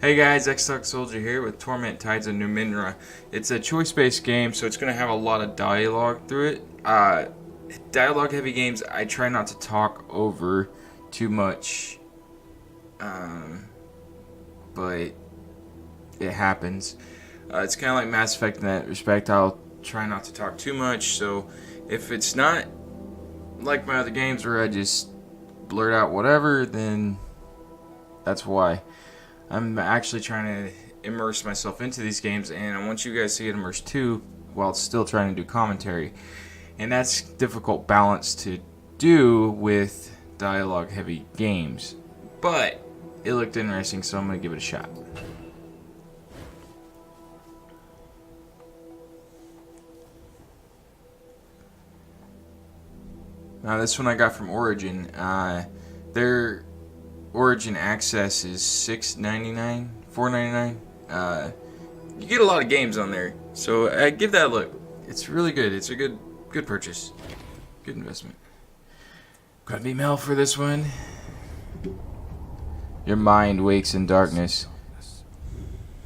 Hey guys, X-Talk Soldier here with Torment Tides of Numenera. It's a choice-based game, so it's going to have a lot of dialogue through it. Dialogue-heavy games, I try not to talk over too much, but it happens. It's kind of like Mass Effect in that respect. I'll try not to talk too much, so if it's not like my other games where I just blurt out whatever, then that's why. I'm actually trying to immerse myself into these games, and I want you guys to get immersed too, while still trying to do commentary. And that's difficult balance to do with dialogue-heavy games. But it looked interesting, so I'm gonna give it a shot. Now this one I got from Origin. Their Origin access is $6.99, $4.99. You get a lot of games on there, so give that a look. It's really good. It's a good purchase, good investment. Got an email for this one. Your mind wakes in darkness.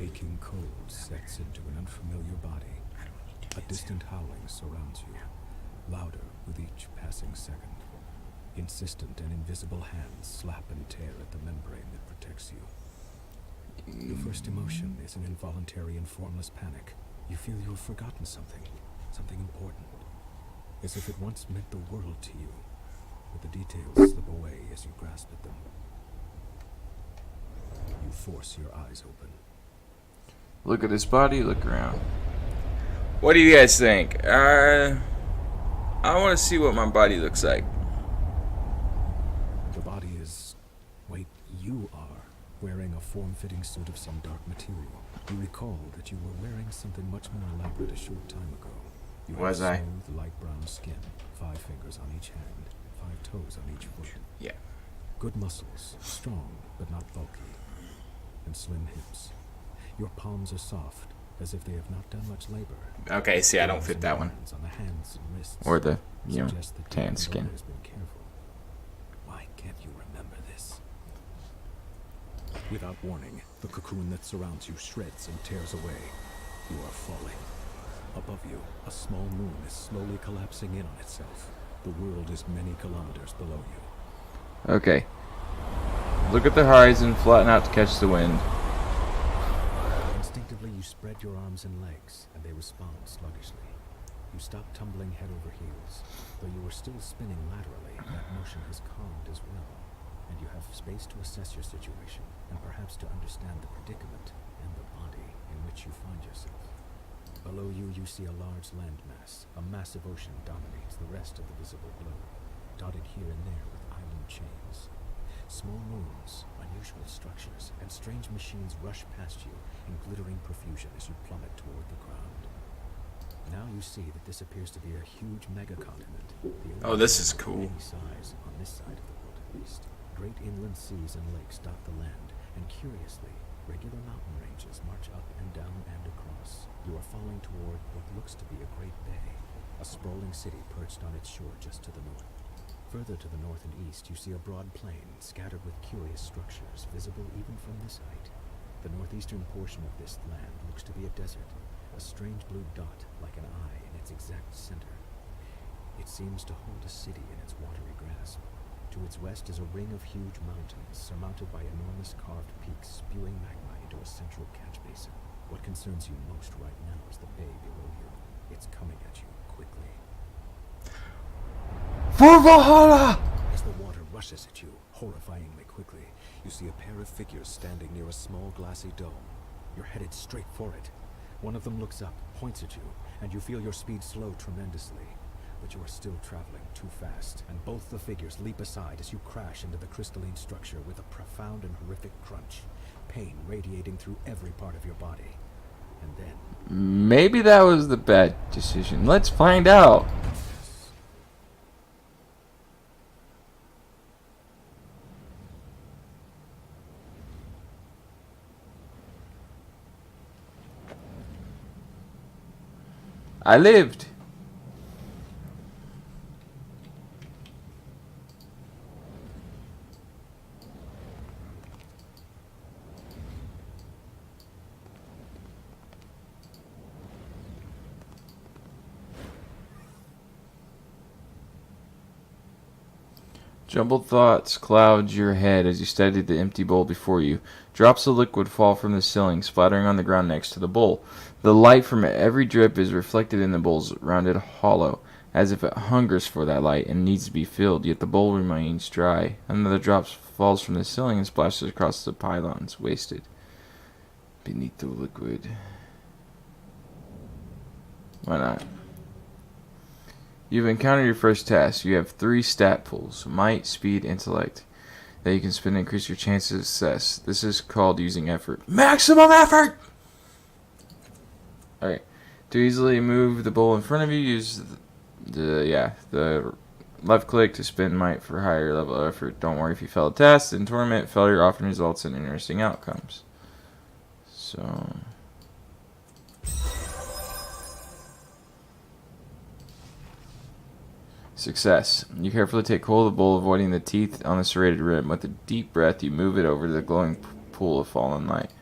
Aching cold sets into an unfamiliar body. A distant howling surrounds you, louder with each passing second. Insistent and invisible hands slap and tear at the membrane that protects you. Your first emotion is an involuntary and formless panic. You feel you have forgotten something important. As if it once meant the world to you, but the details slip away as you grasp at them. You force your eyes open. Look at this body, look around. What do you guys think? I want to see what my body looks like. The body is... wait, you are wearing a form-fitting suit of some dark material. You recall that you were wearing something much more elaborate a short time ago. You Was have I? smooth, light brown skin, 5 fingers on each hand, 5 toes on each foot. Yeah. Good muscles, strong but not bulky, and slim hips. Your palms are soft, as if they have not done much labor. Okay, see, I don't fit that one. On the hands and wrists Or the, suggest that tan the skin. has been careful. Why can't you remember this? Without warning, the cocoon that surrounds you shreds and tears away. You are falling. Above you, a small moon is slowly collapsing in on itself. The world is many kilometers below you. Okay. Look at the horizon, flatten out to catch the wind. Instinctively, you spread your arms and legs, and they respond sluggishly. You stop tumbling head over heels. Though you are still spinning laterally, that motion has calmed as well, and you have space to assess your situation, and perhaps to understand the predicament and the body in which you find yourself. Below you, you see a large landmass. A massive ocean dominates the rest of the visible globe, dotted here and there with island chains. Small moons, unusual structures, and strange machines rush past you in glittering profusion as you plummet toward the ground. Now you see that this appears to be a huge megacontinent. Oh, this is cool. Any size, on this side of the world at least. Great inland seas and lakes dot the land, and curiously, regular mountain ranges march up and down and across. You are falling toward what looks to be a great bay, a sprawling city perched on its shore just to the north. Further to the north and east, you see a broad plain scattered with curious structures, visible even from this height. The northeastern portion of this land looks to be a desert, a strange blue dot like an eye in its exact center. It seems to hold a city in its watery grasp. To its west is a ring of huge mountains, surmounted by enormous carved peaks spewing magma into a central catch basin. What concerns you most right now is the bay below you. It's coming at you quickly. For Valhalla! As the water rushes at you, horrifyingly quickly, you see a pair of figures standing near a small glassy dome. You're headed straight for it. One of them looks up, points at you, and you feel your speed slow tremendously. But you are still traveling too fast, and both the figures leap aside as you crash into the crystalline structure with a profound and horrific crunch, pain radiating through every part of your body. And then... Maybe that was the bad decision. Let's find out. I lived. Jumbled thoughts cloud your head as you study the empty bowl before you. Drops of liquid fall from the ceiling, splattering on the ground next to the bowl. The light from every drip is reflected in the bowl's rounded hollow, as if it hungers for that light and needs to be filled, yet the bowl remains dry. Another drop falls from the ceiling and splashes across the pylons, wasted beneath the liquid. Why not? You've encountered your first task. You have 3 stat pools: might, speed, intellect, that you can spend to increase your chances of success. This is called using effort. Maximum effort! Alright. To easily move the bowl in front of you, use the left click to spend might for higher level of effort. Don't worry if you fail a test. In Torment, failure often results in interesting outcomes. So... Success. You carefully take hold of the bowl, avoiding the teeth on the serrated rim. With a deep breath, you move it over to the glowing pool of fallen light.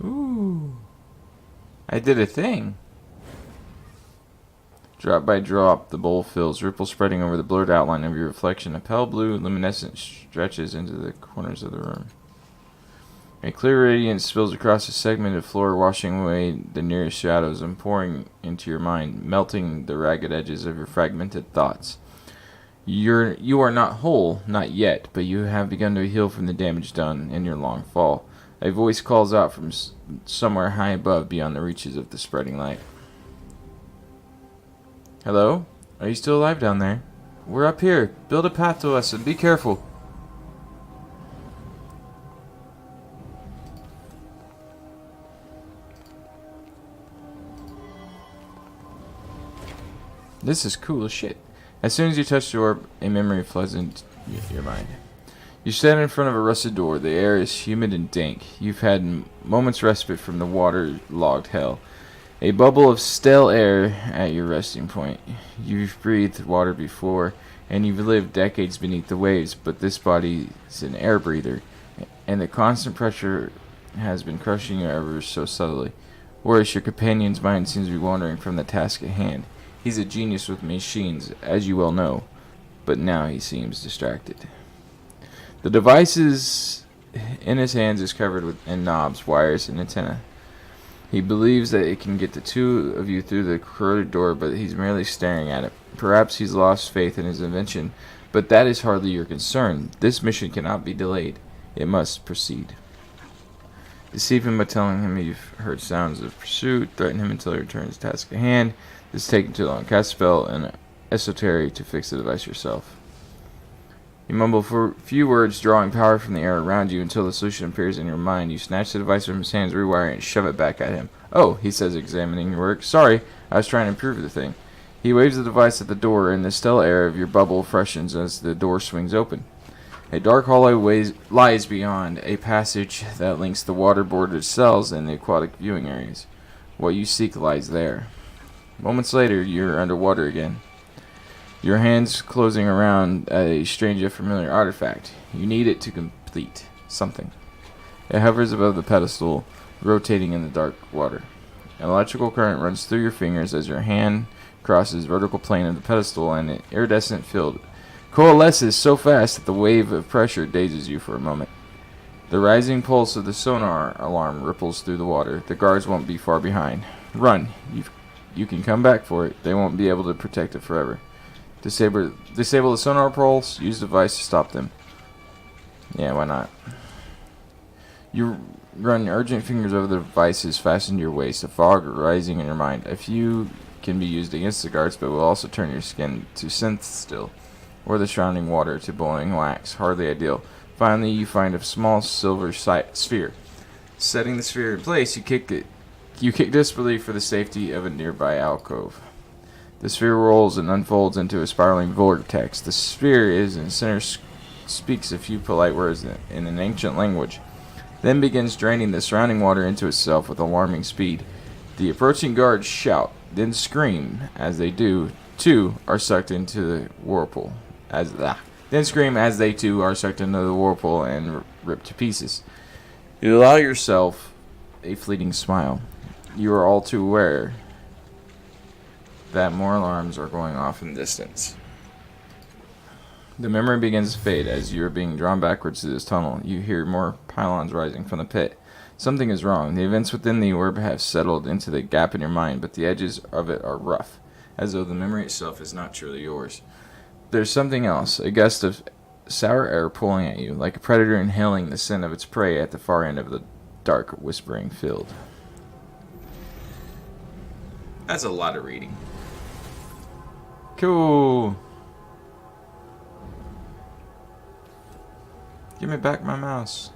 Ooh. I did a thing. Drop by drop, the bowl fills, ripples spreading over the blurred outline of your reflection. A pale blue luminescence stretches into the corners of the room. A clear radiance spills across a segmented floor, washing away the nearest shadows and pouring into your mind, melting the ragged edges of your fragmented thoughts. You are not whole, not yet, but you have begun to heal from the damage done in your long fall. A voice calls out from somewhere high above, beyond the reaches of the spreading light. Hello? Are you still alive down there? We're up here. Build a path to us and be careful. This is cool as shit. As soon as you touch the orb, a memory floods into your mind. You stand in front of a rusted door. The air is humid and dank. You've had moments respite from the water-logged hell. A bubble of stale air at your resting point. You've breathed water before, and you've lived decades beneath the waves, but this body is an air breather, and the constant pressure has been crushing you ever so subtly. Worse, your companion's mind seems to be wandering from the task at hand. He's a genius with machines, as you well know, but now he seems distracted. The device in his hands is covered in knobs, wires, and antenna. He believes that it can get the two of you through the corroded door, but he's merely staring at it. Perhaps he's lost faith in his invention, but that is hardly your concern. This mission cannot be delayed. It must proceed. Deceive him by telling him you've heard sounds of pursuit. Threaten him until he returns to task at hand. This is taking too long. Cast a spell and esoteric to fix the device yourself. You mumble for a few words, drawing power from the air around you until the solution appears in your mind. You snatch the device from his hands, rewire it, and shove it back at him. Oh, he says, examining your work. Sorry, I was trying to improve the thing. He waves the device at the door, and the still air of your bubble freshens as the door swings open. A dark hallway lies beyond, a passage that links the water-bordered cells and the aquatic viewing areas. What you seek lies there. Moments later, you're underwater again. Your hands closing around a strange yet familiar artifact. You need it to complete something. It hovers above the pedestal, rotating in the dark water. An electrical current runs through your fingers as your hand crosses the vertical plane of the pedestal, and an iridescent field coalesces so fast that the wave of pressure dazes you for a moment. The rising pulse of the sonar alarm ripples through the water. The guards won't be far behind. Run. You can come back for it. They won't be able to protect it forever. Disable the sonar pulse. Use the device to stop them. Yeah, why not? You run urgent fingers over the devices fastened to your waist, a fog rising in your mind. A few can be used against the guards, but will also turn your skin to synth still, or the surrounding water to boiling wax. Hardly ideal. Finally, you find a small silver sphere. Setting the sphere in place, you kick desperately for the safety of a nearby alcove. The sphere rolls and unfolds into a spiraling vortex. The sphere is in center, speaks a few polite words in an ancient language, then begins draining the surrounding water into itself with alarming speed. The approaching guards shout, then scream. As they do, too are sucked into the whirlpool. Then scream as they too are sucked into the whirlpool and ripped to pieces. You allow yourself a fleeting smile. You are all too aware that more alarms are going off in the distance. The memory begins to fade as you are being drawn backwards to this tunnel. You hear more pylons rising from the pit. Something is wrong. The events within the orb have settled into the gap in your mind, but the edges of it are rough, as though the memory itself is not truly yours. There's something else, a gust of sour air pulling at you, like a predator inhaling the scent of its prey at the far end of the dark, whispering field. That's a lot of reading. Cool. Give me back my mouse.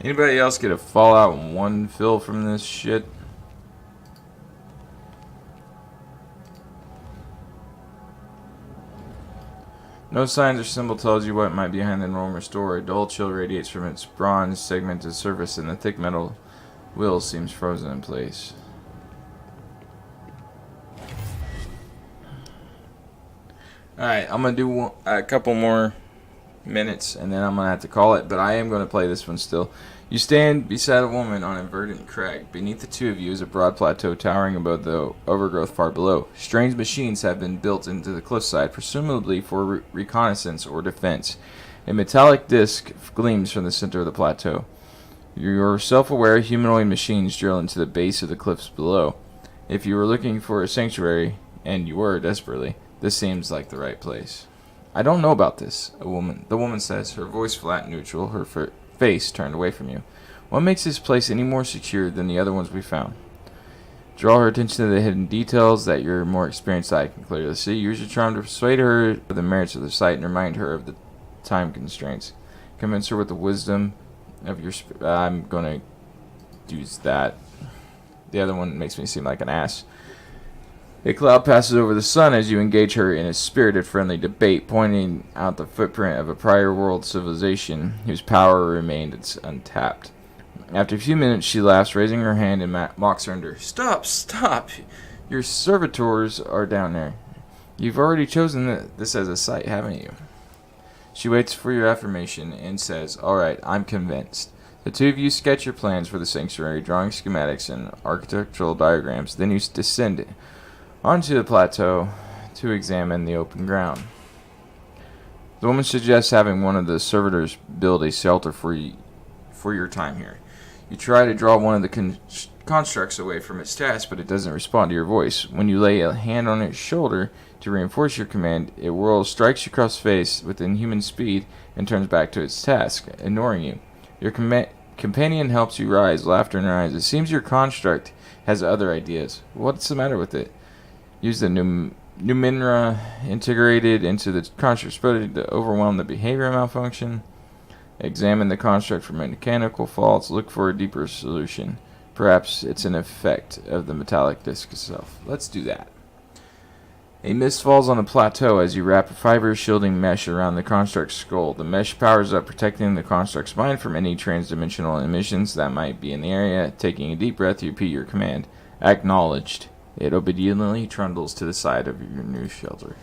Anybody else get a Fallout 1 feel from this shit? No signs or symbol tells you what might be behind the enormous door. A dull chill radiates from its bronze segmented surface, and the thick metal wheel seems frozen in place. Alright, I'm going to do a couple more minutes, and then I'm going to have to call it, but I am going to play this one still. You stand beside a woman on a verdant crag. Beneath the two of you is a broad plateau towering above the overgrowth far below. Strange machines have been built into the cliffside, presumably for reconnaissance or defense. A metallic disc gleams from the center of the plateau. Your self-aware humanoid machines drill into the base of the cliffs below. If you were looking for a sanctuary, and you were desperately, this seems like the right place. I don't know about this, the woman says, her voice flat and neutral, her face turned away from you. What makes this place any more secure than the other ones we found? Draw her attention to the hidden details that your more experienced eye can clearly see. Use your charm to persuade her of the merits of the site and remind her of the time constraints. Convince her with the wisdom of your I'm going to use that. The other one makes me seem like an ass. A cloud passes over the sun as you engage her in a spirited, friendly debate, pointing out the footprint of a prior world civilization whose power remained untapped. After a few minutes, she laughs, raising her hand and mocks her under. Stop! Your servitors are down there. You've already chosen this as a site, haven't you? She waits for your affirmation and says, "Alright, I'm convinced." The two of you sketch your plans for the sanctuary, drawing schematics and architectural diagrams. Then you descend onto the plateau to examine the open ground. The woman suggests having one of the servitors build a shelter for your time here. You try to draw one of the constructs away from its task, but it doesn't respond to your voice. When you lay a hand on its shoulder to reinforce your command, it whirls, strikes you across the face with inhuman speed, and turns back to its task, ignoring you. Your companion helps you rise, laughter in her eyes. It seems your construct has other ideas. What's the matter with it? Use the Numenera integrated into the construct to overwhelm the behavior malfunction. Examine the construct for mechanical faults. Look for a deeper solution. Perhaps it's an effect of the metallic disc itself. Let's do that. A mist falls on the plateau as you wrap a fiber shielding mesh around the construct's skull. The mesh powers up, protecting the construct's mind from any transdimensional emissions that might be in the area. Taking a deep breath, you repeat your command. Acknowledged. It obediently trundles to the side of your new shelter.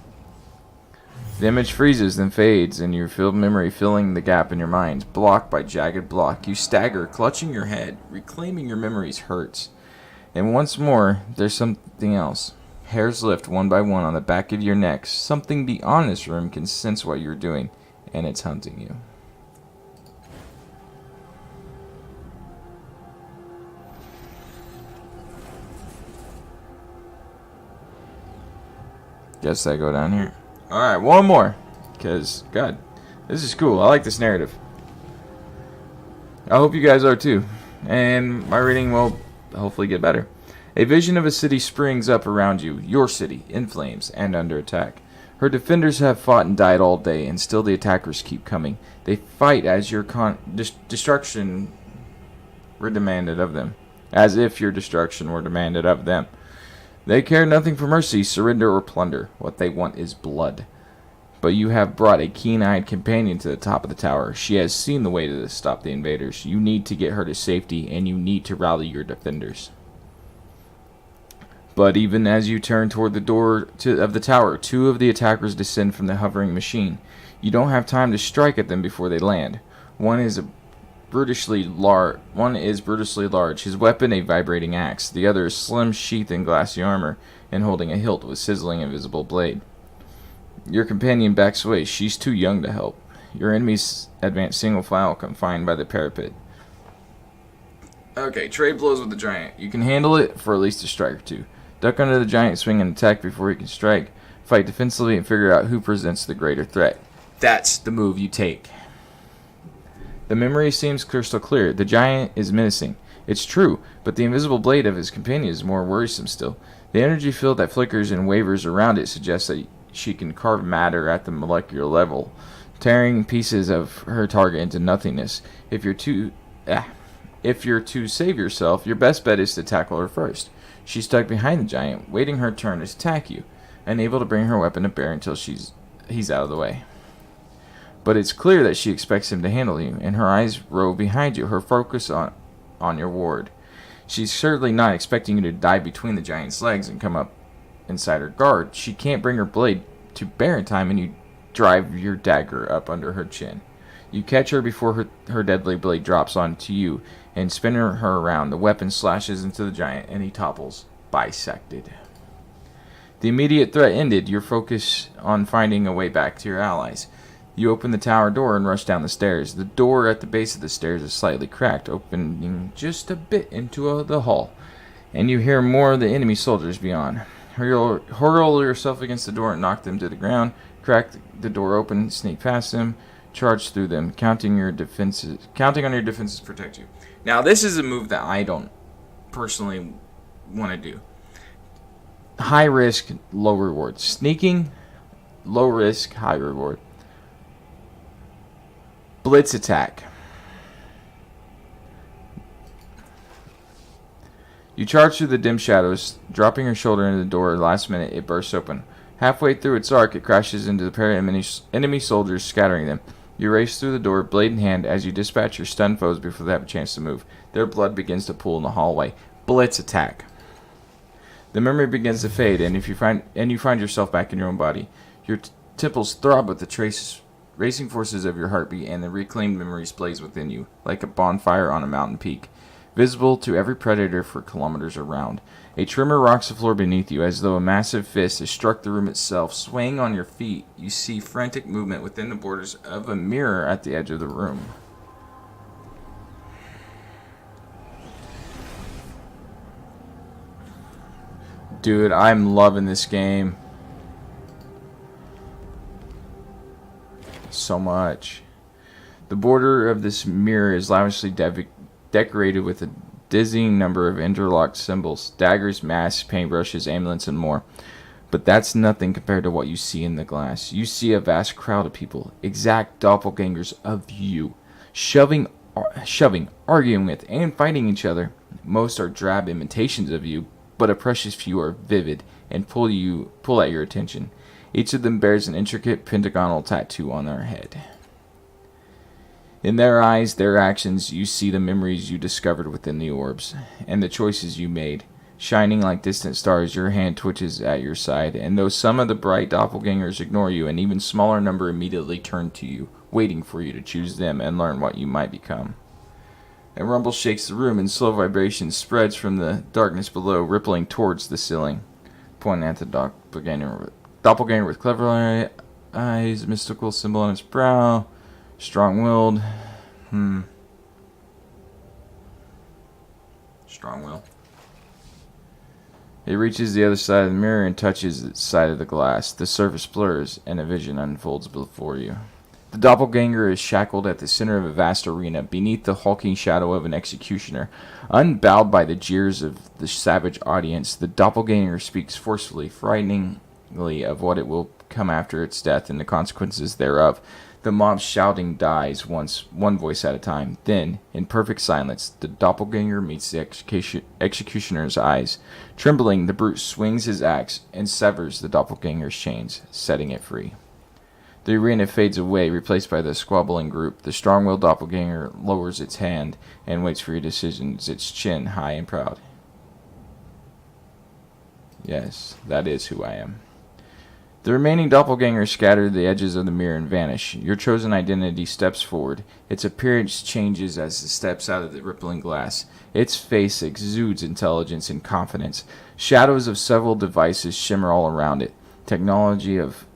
The image freezes, then fades, and you feel memory filling the gap in your mind. Blocked by jagged block, you stagger, clutching your head. Reclaiming your memories hurts. And once more, there's something else. Hairs lift one by one on the back of your neck. Something beyond this room can sense what you're doing, and it's hunting you. Guess I go down here. Alright, one more. Because, God, this is cool. I like this narrative. I hope you guys are too. And my reading will hopefully get better. A vision of a city springs up around you. Your city, in flames and under attack. Her defenders have fought and died all day, and still the attackers keep coming. They fight as your destruction were demanded of them. As if your destruction were demanded of them. They care nothing for mercy, surrender, or plunder. What they want is blood. But you have brought a keen-eyed companion to the top of the tower. She has seen the way to stop the invaders. You need to get her to safety, and you need to rally your defenders. But even as you turn toward the door of the tower, two of the attackers descend from the hovering machine. You don't have time to strike at them before they land. One is One is brutishly large, his weapon a vibrating axe. The other is slim, sheathed in glassy armor and holding a hilt with sizzling invisible blade. Your companion backs away. She's too young to help. Your enemies advance single file, confined by the parapet. Okay, trade blows with the giant. You can handle it for at least a strike or two. Duck under the giant, swing and attack before he can strike. Fight defensively and figure out who presents the greater threat. That's the move you take. The memory seems crystal clear. The giant is menacing. It's true, but the invisible blade of his companion is more worrisome still. The energy field that flickers and wavers around it suggests that she can carve matter at the molecular level, tearing pieces of her target into nothingness. If you're to save yourself, your best bet is to tackle her first. She's stuck behind the giant, waiting her turn to attack you, unable to bring her weapon to bear until he's out of the way. But it's clear that she expects him to handle you, and her eyes rove behind you, her focus on your ward. She's certainly not expecting you to dive between the giant's legs and come up inside her guard. She can't bring her blade to bear in time, and you drive your dagger up under her chin. You catch her before her deadly blade drops onto you and spin her around. The weapon slashes into the giant, and he topples, bisected. The immediate threat ended, your focus on finding a way back to your allies. You open the tower door and rush down the stairs. The door at the base of the stairs is slightly cracked, opening just a bit into the hall, and you hear more of the enemy soldiers beyond. Hurl yourself against the door and knock them to the ground. Crack the door open, sneak past them, charge through them, counting on your defenses to protect you. Now, this is a move that I don't personally want to do. High risk, low reward. Sneaking, low risk, high reward. Blitz attack. You charge through the dim shadows, dropping your shoulder into the door. Last minute, it bursts open. Halfway through its arc, it crashes into the pair of enemy soldiers, scattering them. You race through the door, blade in hand, as you dispatch your stunned foes before they have a chance to move. Their blood begins to pool in the hallway. Blitz attack. The memory begins to fade, and you find yourself back in your own body. Your temples throb with the racing forces of your heartbeat, and the reclaimed memories blaze within you, like a bonfire on a mountain peak, visible to every predator for kilometers around. A tremor rocks the floor beneath you, as though a massive fist has struck the room itself. Swaying on your feet, you see frantic movement within the borders of a mirror at the edge of the room. Dude, I'm loving this game so much. The border of this mirror is lavishly decorated with a dizzying number of interlocked symbols, daggers, masks, paintbrushes, amulets, and more. But that's nothing compared to what you see in the glass. You see a vast crowd of people, exact doppelgangers of you, shoving, arguing with, and fighting each other. Most are drab imitations of you, but a precious few are vivid and pull at your attention. Each of them bears an intricate pentagonal tattoo on their head. In their eyes, their actions, you see the memories you discovered within the orbs, and the choices you made. Shining like distant stars, your hand twitches at your side, and though some of the bright doppelgangers ignore you, an even smaller number immediately turn to you, waiting for you to choose them and learn what you might become. A rumble shakes the room, and slow vibration spreads from the darkness below, rippling towards the ceiling, pointing at the doppelganger with clever eyes, mystical symbol on its brow, strong-willed. Strong-willed. It reaches the other side of the mirror and touches its side of the glass. The surface blurs, and a vision unfolds before you. The doppelganger is shackled at the center of a vast arena, beneath the hulking shadow of an executioner. Unbowed by the jeers of the savage audience, the doppelganger speaks forcefully, frighteningly, of what it will come after its death and the consequences thereof. The mob shouting dies one voice at a time. Then, in perfect silence, the doppelganger meets the executioner's eyes. Trembling, the brute swings his axe and severs the doppelganger's chains, setting it free. The arena fades away, replaced by the squabbling group. The strong-willed doppelganger lowers its hand and waits for your decisions, its chin high and proud. Yes, that is who I am. The remaining doppelgangers scatter the edges of the mirror and vanish. Your chosen identity steps forward. Its appearance changes as it steps out of the rippling glass. Its face exudes intelligence and confidence. Shadows of several devices shimmer all around it. Technology of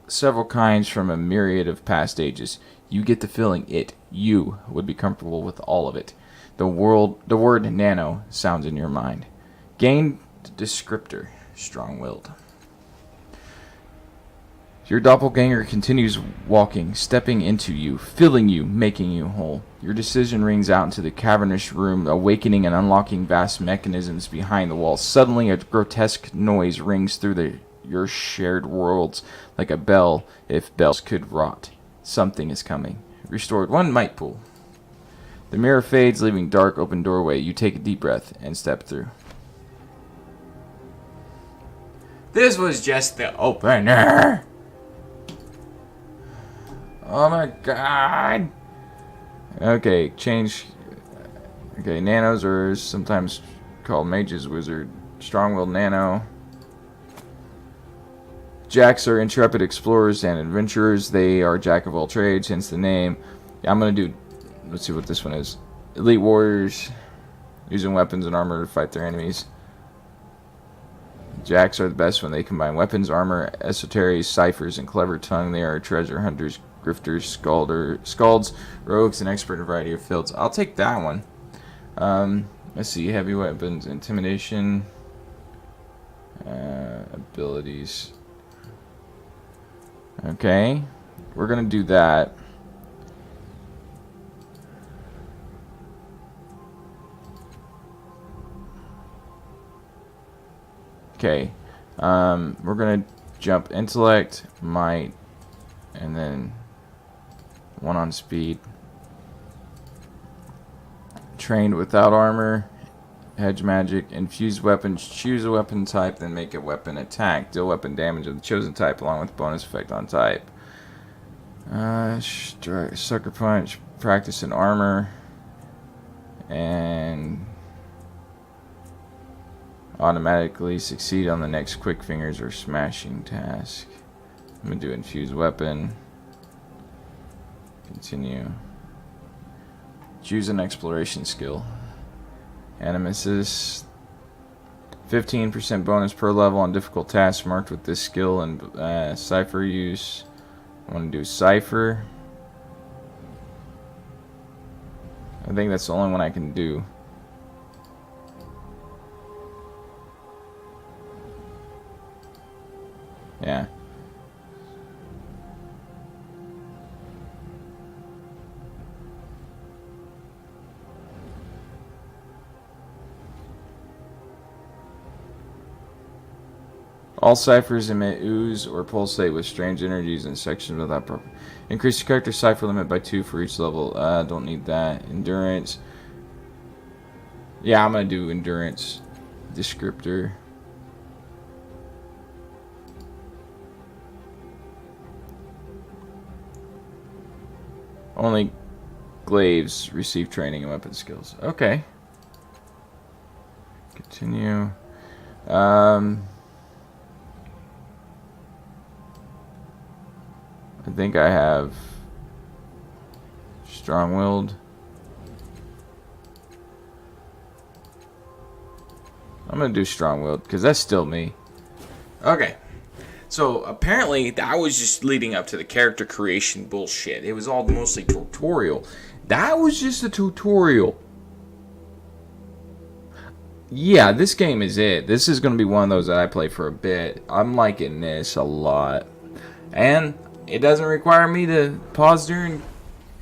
several kinds from a myriad of past ages. You get the feeling you, would be comfortable with all of it. The word nano sounds in your mind. Gain descriptor, strong-willed. Your doppelganger continues walking, stepping into you, filling you, making you whole. Your decision rings out into the cavernous room, awakening and unlocking vast mechanisms behind the walls. Suddenly, a grotesque noise rings through your shared worlds like a bell, if bells could rot. Something is coming. Restored 1 might pool. The mirror fades, leaving dark, open doorway. You take a deep breath and step through. This was just the opener. Oh my god. Okay, change. Okay, nanos are sometimes called mages, wizard. Strong-willed nano. Jacks are intrepid explorers and adventurers. They are jack of all trades, hence the name. Yeah, I'm gonna do. Let's see what this one is. Elite warriors, using weapons and armor to fight their enemies. Jacks are the best when they combine weapons, armor, esoteries, ciphers, and clever tongue. They are treasure hunters, grifters, scalds, rogues, and expert in a variety of fields. I'll take that one. Let's see, heavy weapons, intimidation, abilities. Okay, we're gonna do that. Okay, we're gonna jump intellect, might, and then 1 on speed. Trained without armor, hedge magic, infuse weapons, choose a weapon type, then make a weapon attack. Deal weapon damage of the chosen type along with bonus effect on type. Sucker punch, practice in armor, and automatically succeed on the next quick fingers or smashing task. I'm gonna do infuse weapon. Continue. Choose an exploration skill. Animesis. 15% bonus per level on difficult tasks marked with this skill and cipher use. I want to do cipher. I think that's the only one I can do. Yeah. All ciphers emit ooze or pulsate with strange energies in sections without proper. Increase your character cipher limit by 2 for each level. Don't need that. Endurance. Yeah, I'm gonna do endurance. Descriptor. Only glaives receive training and weapon skills. Okay. Continue. I think I have strong-willed. I'm gonna do strong-willed because that's still me. Okay. So apparently that was just leading up to the character creation bullshit. It was all mostly tutorial. That was just a tutorial. Yeah, this game is it. This is going to be one of those that I play for a bit. I'm liking this a lot. And it doesn't require me to pause during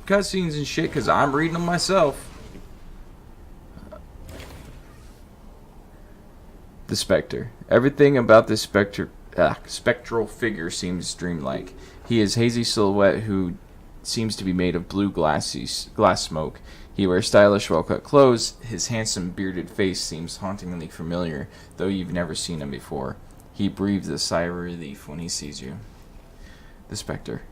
cutscenes and shit because I'm reading them myself. The Spectre. Everything about this spectral figure seems dreamlike. He is hazy silhouette who seems to be made of blue glass smoke. He wears stylish, well-cut clothes. His handsome, bearded face seems hauntingly familiar, though you've never seen him before. He breathes a sigh of relief when he sees you. The Spectre.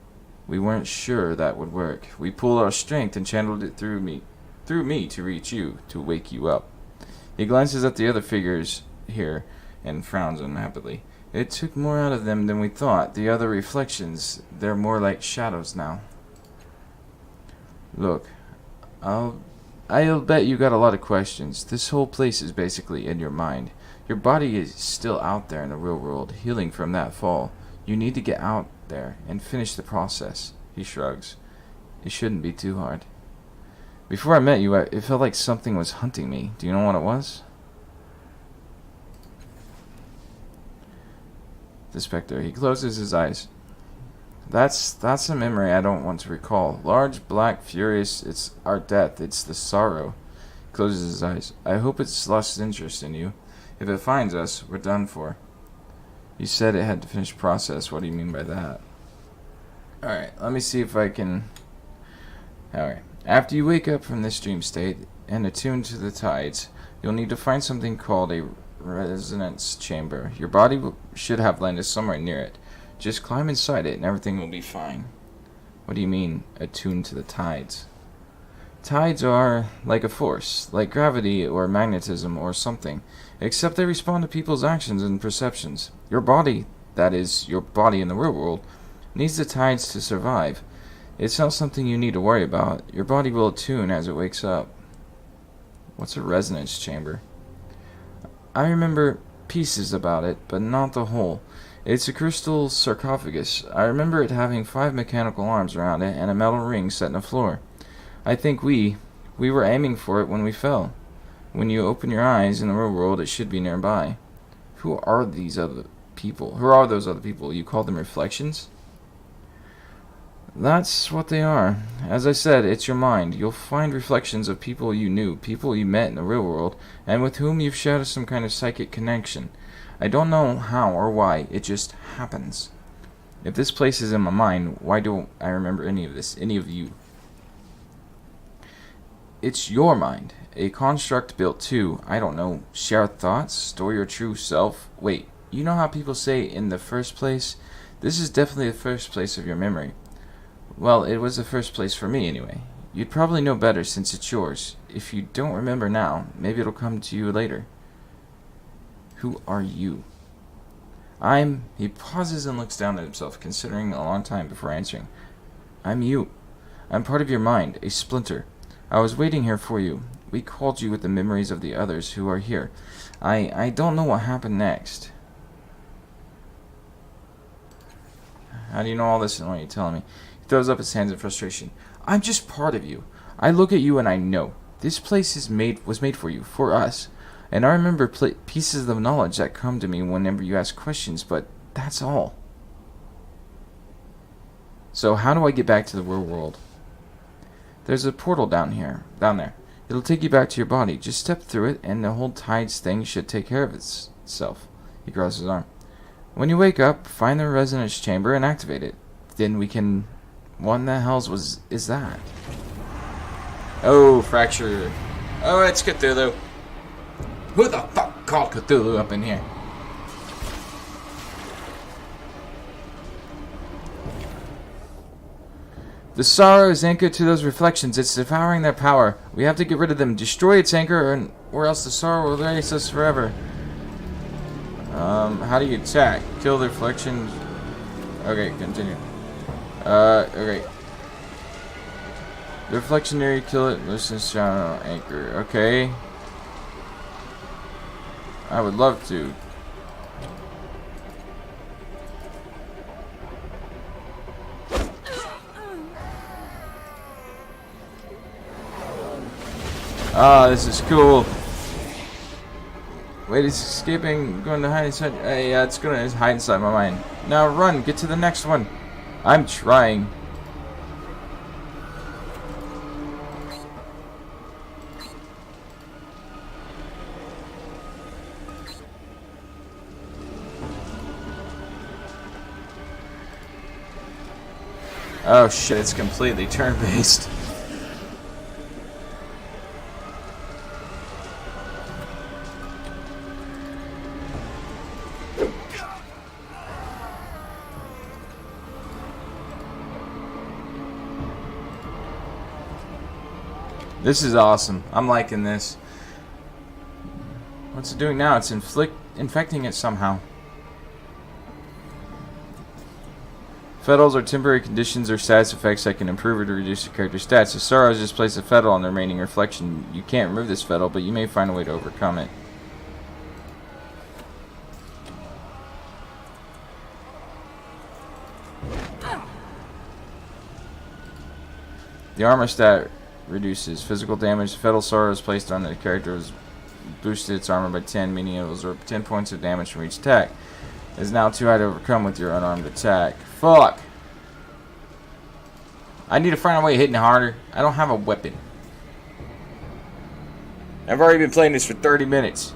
We weren't sure that would work. We pulled our strength and channeled it through me to reach you, to wake you up. He glances at the other figures here and frowns unhappily. It took more out of them than we thought. The other reflections, they're more like shadows now. Look, I'll bet you got a lot of questions. This whole place is basically in your mind. Your body is still out there in the real world, healing from that fall. You need to get out there and finish the process. He shrugs. It shouldn't be too hard. Before I met you, it felt like something was hunting me. Do you know what it was? The Spectre. He closes his eyes. That's a memory I don't want to recall. Large, black, furious. It's our death. It's the sorrow. He closes his eyes. I hope it's lost interest in you. If it finds us, we're done for. You said it had to finish process. What do you mean by that? Alright, let me see if I can... Alright. After you wake up from this dream state and attune to the tides, you'll need to find something called a resonance chamber. Your body should have landed somewhere near it. Just climb inside it and everything will be fine. What do you mean, attuned to the tides? Tides are like a force, like gravity or magnetism or something, except they respond to people's actions and perceptions. Your body, that is, your body in the real world, needs the tides to survive. It's not something you need to worry about. Your body will attune as it wakes up. What's a resonance chamber? I remember pieces about it, but not the whole. It's a crystal sarcophagus. I remember it having 5 mechanical arms around it and a metal ring set in the floor. I think we were aiming for it when we fell. When you open your eyes in the real world, it should be nearby. Who are these other people? Who are those other people? You call them reflections? That's what they are. As I said, it's your mind. You'll find reflections of people you knew, people you met in the real world, and with whom you've shared some kind of psychic connection. I don't know how or why, it just happens. If this place is in my mind, why don't I remember any of this, any of you? It's your mind, a construct built to, I don't know, share thoughts, store your true self. Wait, you know how people say in the first place? This is definitely the first place of your memory. Well, it was the first place for me anyway. You'd probably know better since it's yours. If you don't remember now, maybe it'll come to you later. Who are you? He pauses and looks down at himself, considering a long time before answering. I'm you. I'm part of your mind, a splinter. I was waiting here for you. We called you with the memories of the others who are here. I don't know what happened next. How do you know all this and what you're telling me? He throws up his hands in frustration. I'm just part of you. I look at you and I know. This place was made for you, for us. And I remember pieces of knowledge that come to me whenever you ask questions, but that's all. So how do I get back to the real world? There's a portal down there. It'll take you back to your body. Just step through it, and the whole tides thing should take care of itself. He crosses his arm. When you wake up, find the resonance chamber and activate it. Then we can... What in the hell is that? Oh, fracture. Oh, it's Cthulhu. Who the fuck called Cthulhu up in here? The sorrow is anchored to those reflections. It's devouring their power. We have to get rid of them. Destroy its anchor, or else the sorrow will erase us forever. How do you attack? Kill the reflections. Okay, continue. Okay. The reflection area, kill it. Loosen shadow anchor. Okay. I would love to. Ah, this is cool. Wait, it's escaping, going to hide inside. Yeah, it's gonna hide inside my mind. Now run, get to the next one. I'm trying. Oh shit, it's completely turn-based. This is awesome. I'm liking this. What's it doing now? It's infecting it somehow. Fetals are temporary conditions or status effects that can improve or to reduce the character's stats. If Sorrow has just placed a fetal on the remaining reflection, you can't remove this fetal, but you may find a way to overcome it. The armor stat reduces physical damage. Fetal Sorrow is placed on the character has boosted its armor by 10, meaning it will absorb 10 points of damage from each attack. It is now too high to overcome with your unarmed attack. Fuck! I need to find a way of hitting harder. I don't have a weapon. I've already been playing this for 30 minutes.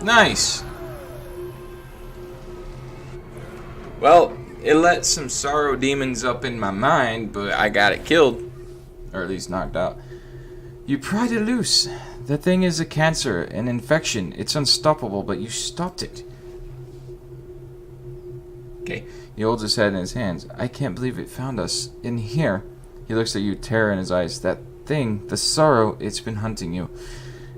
Nice. Well, it let some sorrow demons up in my mind, but I got it killed. Or at least knocked out. You pried it loose. The thing is a cancer, an infection. It's unstoppable, but you stopped it. Okay. He holds his head in his hands. I can't believe it found us in here. He looks at you, terror in his eyes. That thing, the sorrow, it's been hunting you.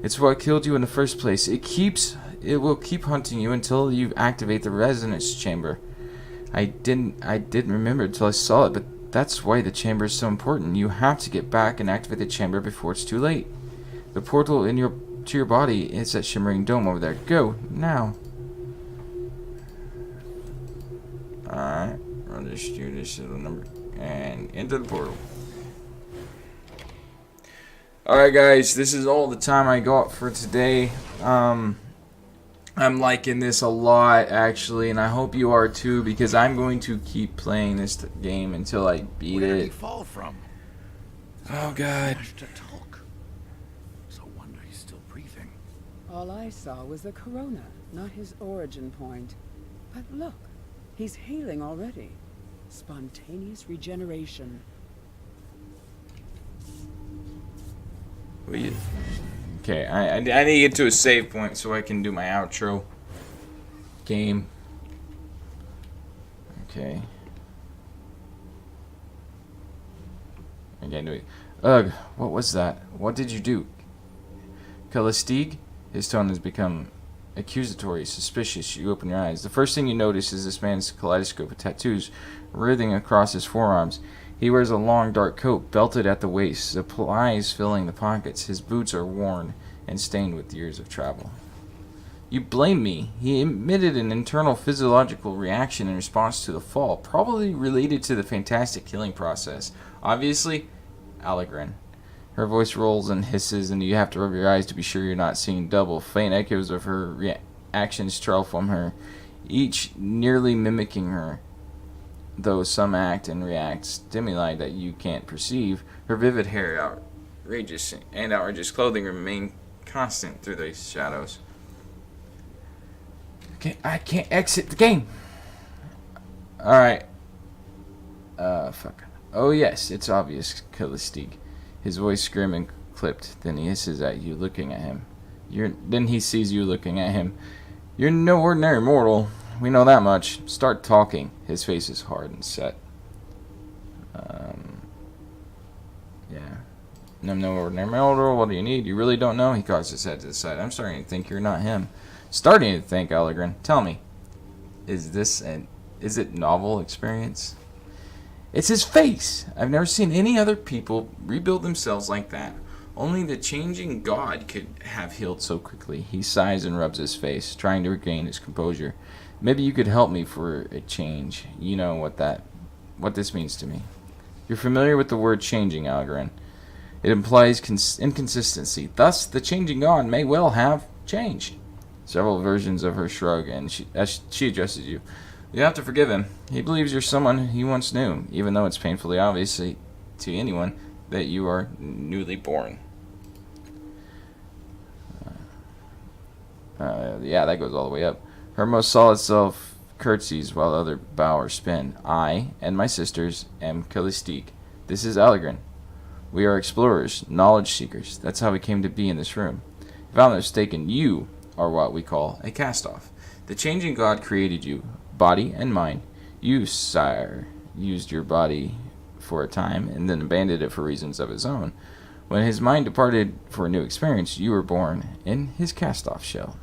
It's what killed you in the first place. It will keep hunting you until you activate the resonance chamber. I didn't remember until I saw it, but that's why the chamber is so important. You have to get back and activate the chamber before it's too late. The portal to your body is that shimmering dome over there. Go now. Alright, I'll just do this little number and enter the portal. Alright guys, this is all the time I got for today. I'm liking this a lot actually, and I hope you are too, because I'm going to keep playing this game until I beat Where it. did he fall from? Oh god. Managed to talk. So wonder he's still breathing. All I saw was the corona, not his origin point. But look, he's healing already. Spontaneous regeneration. Okay, I need to get to a save point so I can do my outro. Game. Okay. I can't do it. Ugh, what was that? What did you do? Kallistig? His tone has become accusatory, suspicious. You open your eyes. The first thing you notice is this man's kaleidoscope of tattoos writhing across his forearms. He wears a long dark coat, belted at the waist, supplies filling the pockets. His boots are worn and stained with years of travel. You blame me. He emitted an internal physiological reaction in response to the fall, probably related to the fantastic healing process. Obviously, Allegren. Her voice rolls and hisses, and you have to rub your eyes to be sure you're not seeing double. Faint echoes of her reactions trail from her, each nearly mimicking her. Though some act and react stimuli that you can't perceive, her vivid hair, outrageous clothing remain constant through the shadows. Okay, I can't exit the game. Alright. Fuck. Oh yes, it's obvious, Kallistig. His voice grim and clipped. Then he hisses at you, looking at him. Then he sees you looking at him. You're no ordinary mortal. We know that much. Start talking. His face is hard and set. Yeah. I'm no ordinary mortal. What do you need? You really don't know? He cocks his head to the side. I'm starting to think you're not him. Starting to think, Allegren. Tell me. Is it novel experience? It's his face. I've never seen any other people rebuild themselves like that. Only the changing god could have healed so quickly. He sighs and rubs his face, trying to regain his composure. Maybe you could help me for a change. You know what this means to me. You're familiar with the word changing, Allegren. It implies inconsistency. Thus, the changing god may well have changed. Several versions of her shrug, and as she addresses you. You have to forgive him. He believes you're someone he once knew, even though it's painfully obvious to anyone that you are newly born. Yeah, that goes all the way up. Her most solid self curtsies while the other bow or spin. I and my sisters am Callistique. This is Allegrin. We are explorers, knowledge seekers. That's how we came to be in this room. If I'm not mistaken, you are what we call a cast-off. The changing God created you, body and mind. You, sire, used your body for a time and then abandoned it for reasons of his own. When his mind departed for a new experience, you were born in his cast-off shell.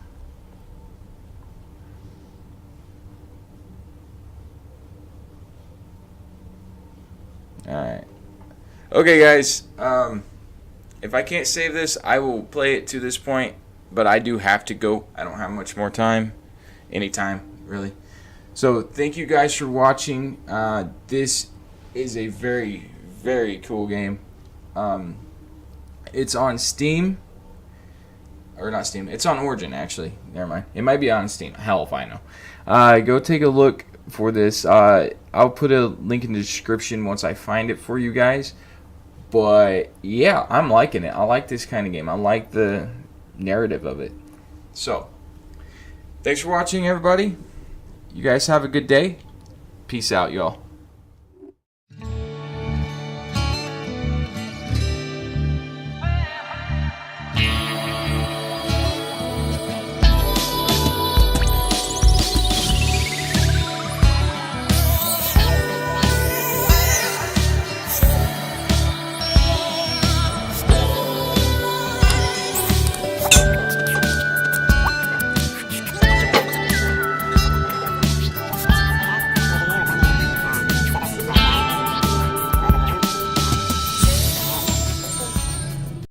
Alright. Okay, guys. If I can't save this, I will play it to this point. But I do have to go. I don't have much more time. Anytime, really. So, thank you guys for watching. This is a very, very cool game. It's on Steam. Or not Steam. It's on Origin, actually. Never mind. It might be on Steam. Hell if I know. Go take a look for this. I'll put a link in the description once I find it for you guys. But, yeah, I'm liking it. I like this kind of game. I like the narrative of it. So, thanks for watching, everybody. You guys have a good day. Peace out, y'all.